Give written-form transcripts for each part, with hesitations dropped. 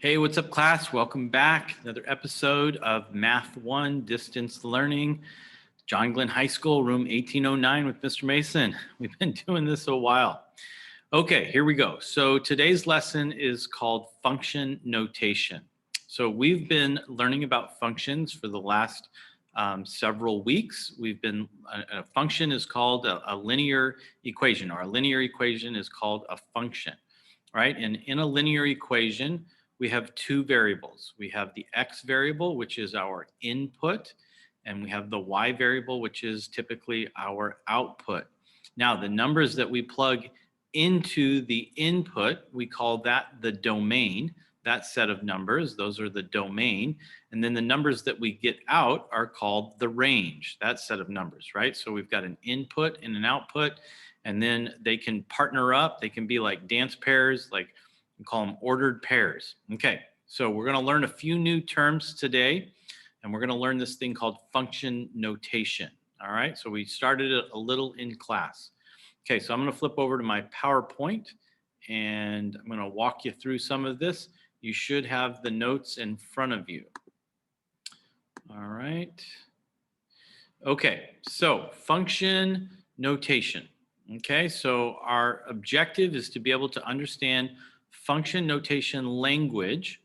Hey, what's up, class? Welcome back. Another episode of Math 1 Distance Learning, John Glenn High School, room 1809 with Mr. Mason. We've been doing this a while. Okay, here we go. So today's lesson is called function notation. So we've been learning about functions for the last several weeks. A function is called a linear equation, or a linear equation is called a function, right? And in a linear equation, we have two variables. We have the x variable, which is our input, and we have the y variable, which is typically our output. Now, the numbers that we plug into the input, we call that the domain. That set of numbers, those are the domain. And then the numbers that we get out are called the range, that set of numbers, right? So we've got an input and an output, and then they can partner up. They can be like dance pairs, like we call them ordered pairs. Okay, so we're going to learn a few new terms today, and we're going to learn this thing called function notation. All right, so we started it a little in class. Okay, so I'm going to flip over to my PowerPoint, and I'm going to walk you through some of this. You should have the notes in front of you. All right. Okay, so function notation. Okay, so our objective is to be able to understand function notation language,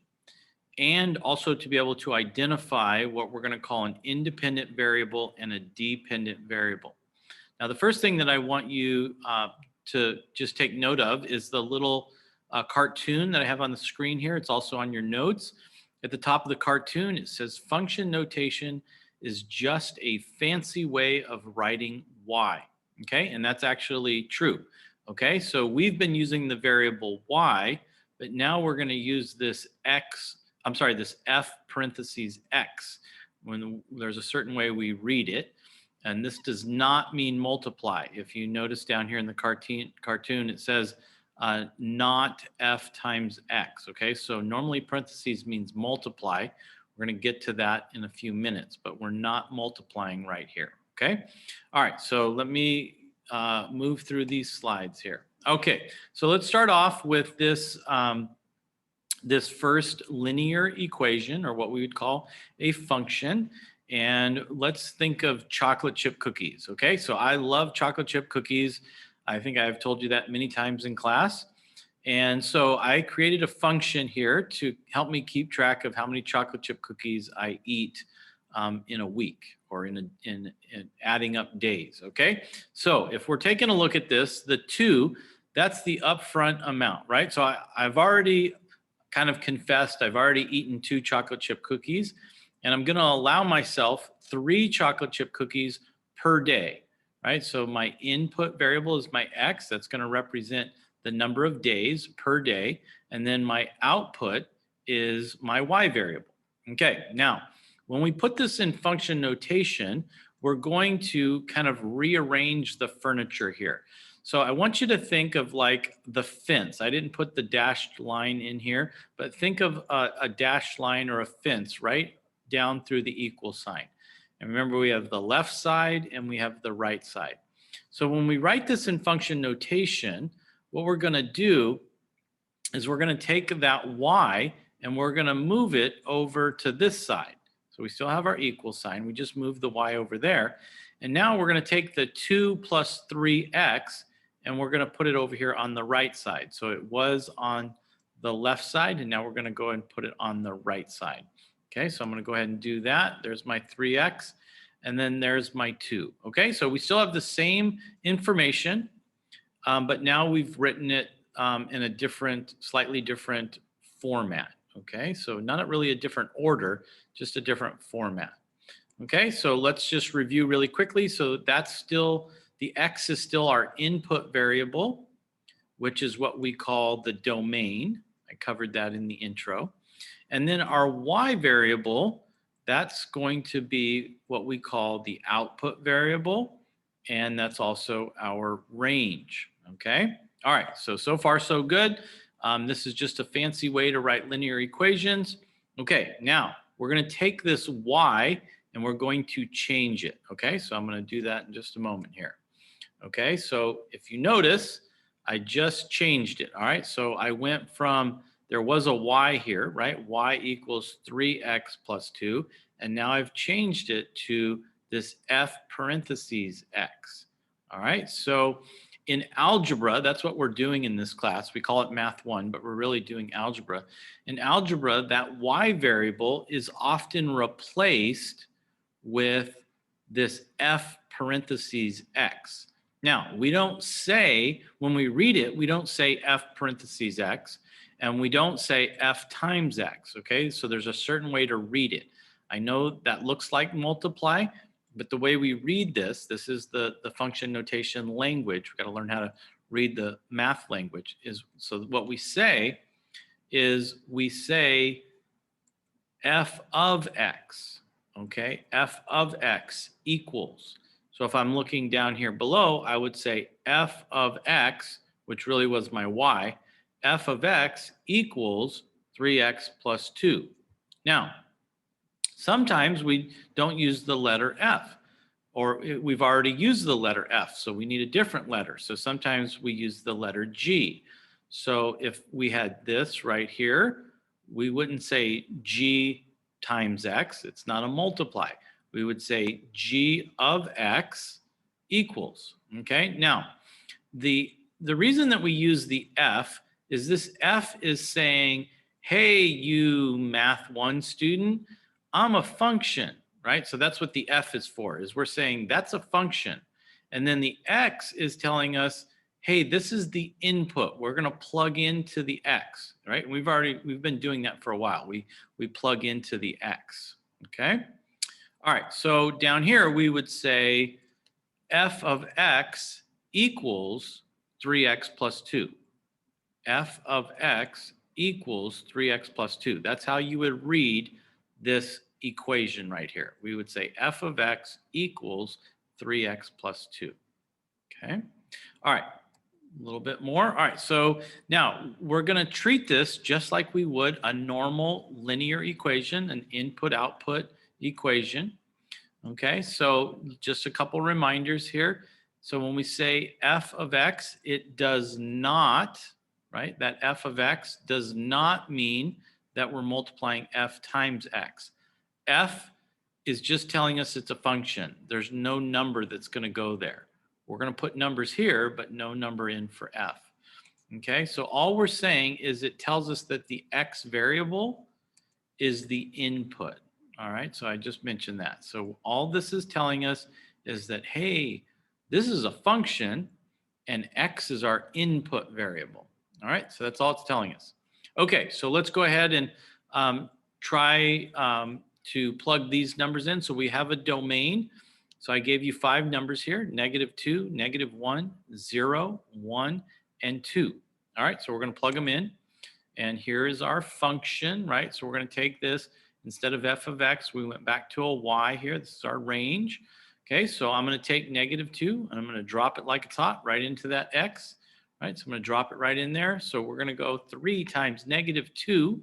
and also to be able to identify what we're going to call an independent variable and a dependent variable. Now, the first thing that I want you to just take note of is the little cartoon that I have on the screen here. It's also on your notes. At the top of the cartoon, it says function notation is just a fancy way of writing y. Okay, and that's actually true. Okay, so we've been using the variable y, but now we're going to use this this f parentheses x when there's a certain way we read it. And this does not mean multiply. If you notice down here in the cartoon, it says not f times x. Okay, so normally parentheses means multiply. We're going to get to that in a few minutes, but we're not multiplying right here. Okay, all right, so let me move through these slides here. Okay, so let's start off with this this first linear equation, or what we would call a function. And let's think of chocolate chip cookies. Okay, so I love chocolate chip cookies. I think I've told you that many times in class. And so I created a function here to help me keep track of how many chocolate chip cookies I eat in a week, or in adding up days. Okay, so if we're taking a look at this, the 2, that's the upfront amount, right? So I've already kind of confessed I've already eaten 2 chocolate chip cookies, and I'm going to allow myself 3 chocolate chip cookies per day, right? So my input variable is my x. That's going to represent the number of days per day. And then my output is my y variable. Okay, now, when we put this in function notation, we're going to kind of rearrange the furniture here. So I want you to think of like the fence. I didn't put the dashed line in here, but think of a dashed line or a fence right down through the equal sign. And remember, we have the left side and we have the right side. So when we write this in function notation, what we're going to do is we're going to take that y and we're going to move it over to this side. So we still have our equal sign. We just moved the y over there. And now we're going to take the 2 plus 3x and we're going to put it over here on the right side. So it was on the left side, and now we're going to go and put it on the right side. Okay, so I'm going to go ahead and do that. There's my 3x, and then there's my 2. Okay, so we still have the same information, but now we've written it in a slightly different format. Okay, so not really a different order, just a different format. Okay, so let's just review really quickly. So that's still, the x is still our input variable, which is what we call the domain. I covered that in the intro. And then our y variable, that's going to be what we call the output variable, and that's also our range. Okay, all right, so far so good. This is just a fancy way to write linear equations. Okay, now we're going to take this y and we're going to change it. Okay, so I'm going to do that in just a moment here. Okay, so if you notice, I just changed it. All right, so I went from there was a y here, right? Y equals 3x plus 2. And now I've changed it to this f parentheses x. All right, so in algebra, that's what we're doing in this class. We call it Math 1, but we're really doing algebra. In algebra, that y variable is often replaced with this f parentheses x. Now, we don't say, when we read it, we don't say f parentheses x, and we don't say f times x, okay? So there's a certain way to read it. I know that looks like multiply, but the way we read this is the function notation language. We've got to learn how to read the math language. So what we say is we say f of x, okay? F of x equals. So if I'm looking down here below, I would say f of x, which really was my y, f of x equals 3x plus 2. Now, sometimes we don't use the letter F, or we've already used the letter F, so we need a different letter. So sometimes we use the letter G. So if we had this right here, we wouldn't say G times X. It's not a multiply. We would say G of X equals, okay? Now, the reason that we use the F is this F is saying, hey, you Math 1 student, I'm a function, right? So that's what the F is for, is we're saying that's a function. And then the X is telling us, hey, this is the input. We're going to plug into the X, right? And we've been doing that for a while. We plug into the X, okay? All right, so down here we would say f of x equals 3x plus 2. F of x equals 3x plus 2. That's how you would read this equation right here. We would say f of x equals 3x plus 2. Okay. All right. A little bit more. All right. So now we're going to treat this just like we would a normal linear equation, an input-output equation. Okay. So just a couple reminders here. So when we say f of x, it does not, right? That f of x does not mean that we're multiplying f times x. F is just telling us it's a function. There's no number that's going to go there. We're going to put numbers here, but no number in for f. Okay, so all we're saying is it tells us that the x variable is the input. All right, so I just mentioned that. So all this is telling us is that, hey, this is a function and x is our input variable. All right, so that's all it's telling us. Okay, so let's go ahead and try to plug these numbers in. So we have a domain. So I gave you 5 numbers here, -2, -1, 0, 1, and 2. All right, so we're going to plug them in. And here is our function, right? So we're going to take this, instead of f of x, we went back to a y here. This is our range. Okay, so I'm going to take -2, and I'm going to drop it like it's hot right into that x. Right, so I'm going to drop it right in there. So we're going to go 3 times -2.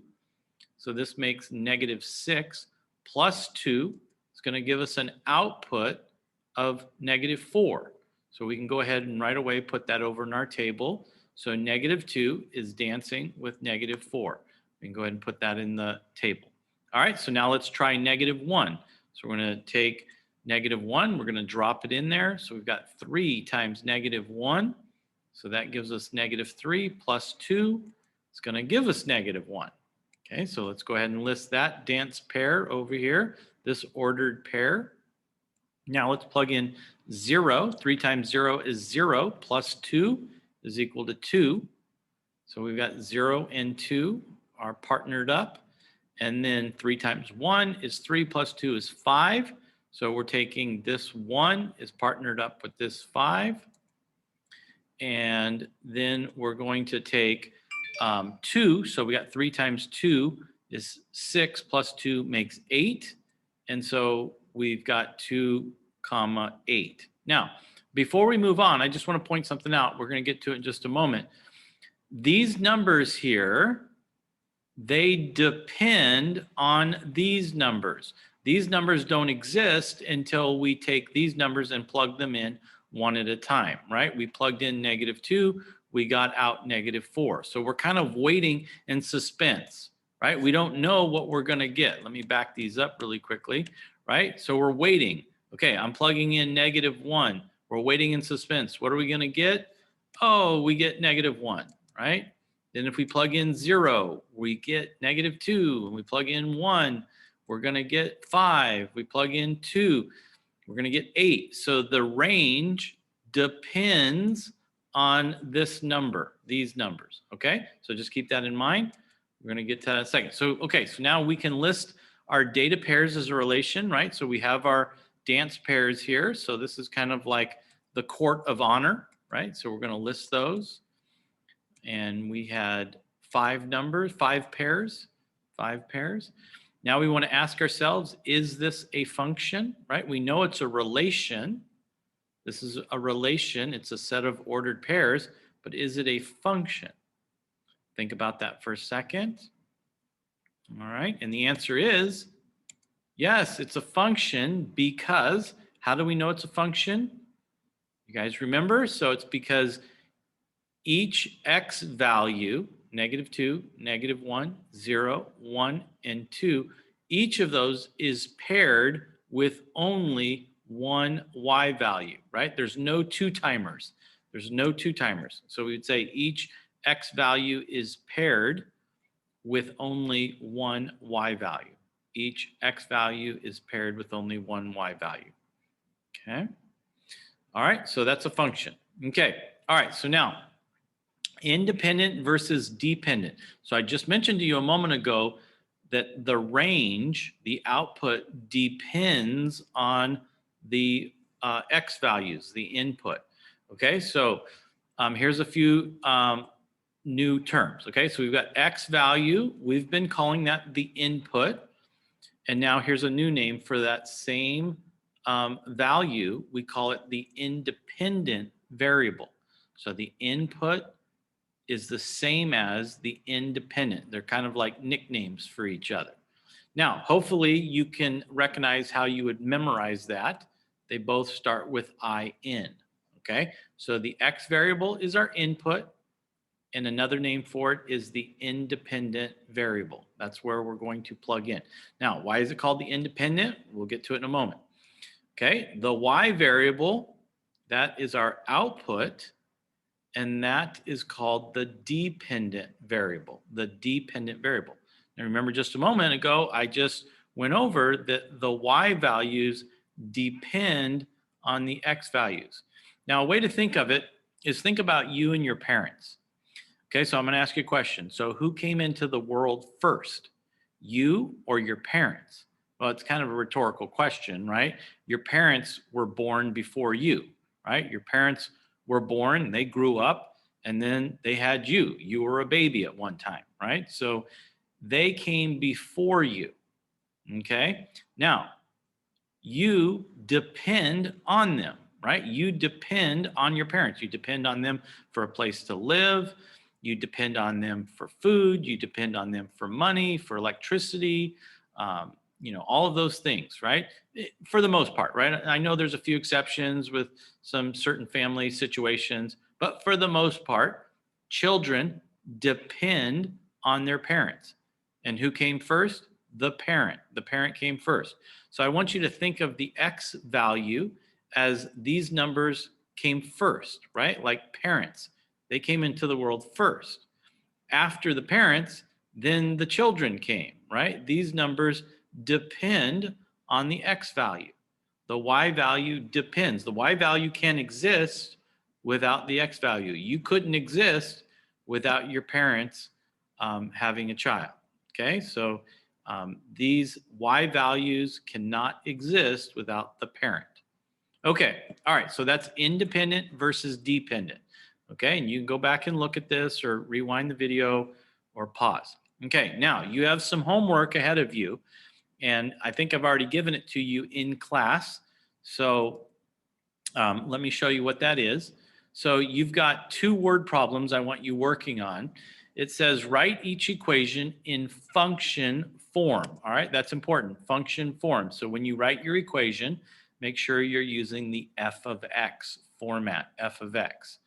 So this makes -6 plus 2. It's going to give us an output of -4. So we can go ahead and right away put that over in our table. So -2 is dancing with -4. We can go ahead and put that in the table. All right, so now let's try -1. So we're going to take -1, we're going to drop it in there. So we've got 3 times -1. So that gives us -3 plus 2. It's going to give us -1. Okay, so let's go ahead and list that dance pair over here, this ordered pair. Now let's plug in 0. 3 times 0 is 0, plus 2 is equal to 2. So we've got 0 and 2 are partnered up. And then 3 times 1 is 3, plus 2 is 5. So we're taking this 1 is partnered up with this 5. And then we're going to take 2. So we got 3 times 2 is 6, plus 2 makes 8. And so we've got 2, 8. Now, before we move on, I just want to point something out. We're going to get to it in just a moment. These numbers here, they depend on these numbers. These numbers don't exist until we take these numbers and plug them in one at a time, right? We plugged in -2, we got out -4. So we're kind of waiting in suspense, right? We don't know what we're going to get. Let me back these up really quickly, right? So we're waiting. Okay, I'm plugging in -1. We're waiting in suspense. What are we going to get? Oh, we get -1, right? Then if we plug in 0, we get -2. And we plug in 1, we're going to get 5. We plug in 2, we're going to get 8. So the range depends on this number, these numbers. Okay, so just keep that in mind. We're going to get to that in a second. So, okay, so now we can list our data pairs as a relation, right? So we have our dance pairs here. So this is kind of like the court of honor, right? So we're going to list those. And we had 5 numbers, 5 pairs, 5 pairs. Now we want to ask ourselves, is this a function, right? We know it's a relation. This is a relation. It's a set of ordered pairs, but is it a function? Think about that for a second. All right, and the answer is yes, it's a function because, how do we know it's a function? You guys remember? So it's because each x value, -2, -1, 0, 1, and 2, each of those is paired with only one y value, right? There's no 2-timers. There's no 2-timers. So we would say each x value is paired with only one y value. Each x value is paired with only one y value. Okay. All right, so that's a function. Okay. All right, so now independent versus dependent. So I just mentioned to you a moment ago that the range, the output, depends on the x values, the input. Okay, so here's a few new terms. Okay, so we've got x value. We've been calling that the input. And now here's a new name for that same value. We call it the independent variable. So the input is the same as the independent. They're kind of like nicknames for each other. Now, hopefully you can recognize how you would memorize that. They both start with in, okay? So the x variable is our input, and another name for it is the independent variable. That's where we're going to plug in. Now, why is it called the independent? We'll get to it in a moment. Okay, the y variable, that is our output, and that is called the dependent variable, the dependent variable. Now remember just a moment ago, I just went over that the y values depend on the x values. Now a way to think of it is think about you and your parents. Okay, so I'm going to ask you a question. So who came into the world first, you or your parents? Well, it's kind of a rhetorical question, right? Your parents were born before you, right? Your parents were born, they grew up, and then they had you. You were a baby at one time, right? So they came before you, okay? Now, you depend on them, right? You depend on your parents. You depend on them for a place to live. You depend on them for food. You depend on them for money, for electricity, all of those things, right? For the most part, right? I know there's a few exceptions with some certain family situations, but for the most part, children depend on their parents. And who came first? The parent. The parent came first. So I want you to think of the x value as these numbers came first, right? Like parents. They came into the world first. After the parents, then the children came, right? These numbers depend on the x value. The y value depends. The y value can't exist without the x value. You couldn't exist without your parents having a child. Okay, so these y values cannot exist without the parent. Okay, all right, so that's independent versus dependent. Okay, and you can go back and look at this or rewind the video or pause. Okay, now you have some homework ahead of you, and I think I've already given it to you in class. So let me show you what that is. So you've got 2 word problems I want you working on. It says write each equation in function form. All right, that's important, function form. So when you write your equation, make sure you're using the f of x format, f of x.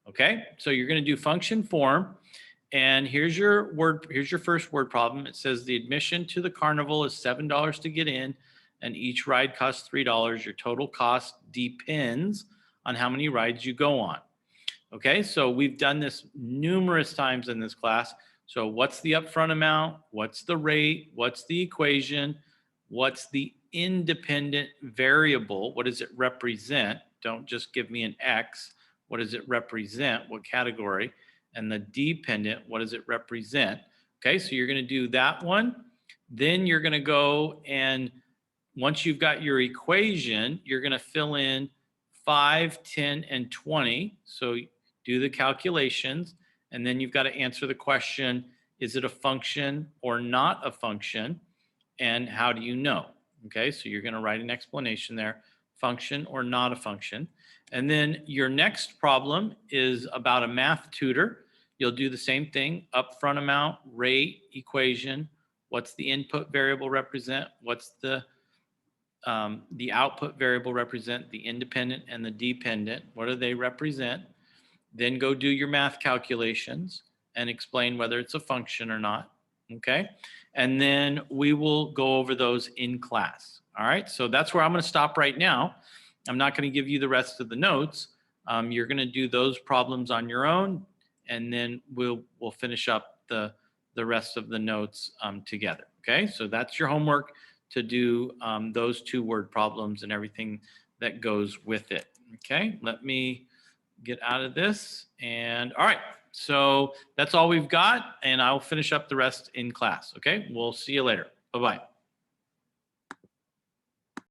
Okay, so you're going to do function form. And here's your first word problem. It says the admission to the carnival is $7 to get in, and each ride costs $3. Your total cost depends on how many rides you go on. Okay, so we've done this numerous times in this class. So what's the upfront amount? What's the rate? What's the equation? What's the independent variable? What does it represent? Don't just give me an X. What does it represent? What category? And the dependent, what does it represent? Okay, so you're going to do that one. Then you're going to go and once you've got your equation, you're going to fill in 5, 10, and 20. So do the calculations, and then you've got to answer the question, is it a function or not a function? And how do you know? Okay, so you're going to write an explanation there, function or not a function. And then your next problem is about a math tutor. You'll do the same thing, upfront amount, rate, equation. What's the input variable represent? What's the output variable represent? The independent and the dependent. What do they represent? Then go do your math calculations and explain whether it's a function or not. Okay. And then we will go over those in class. All right. So that's where I'm going to stop right now. I'm not going to give you the rest of the notes. You're going to do those problems on your own, and then we'll finish up the rest of the notes together. Okay. So that's your homework to do those 2 word problems and everything that goes with it. Okay. Let me get out of this. And all right, so that's all we've got, and I'll finish up the rest in class. Okay, we'll see you later. Bye-bye.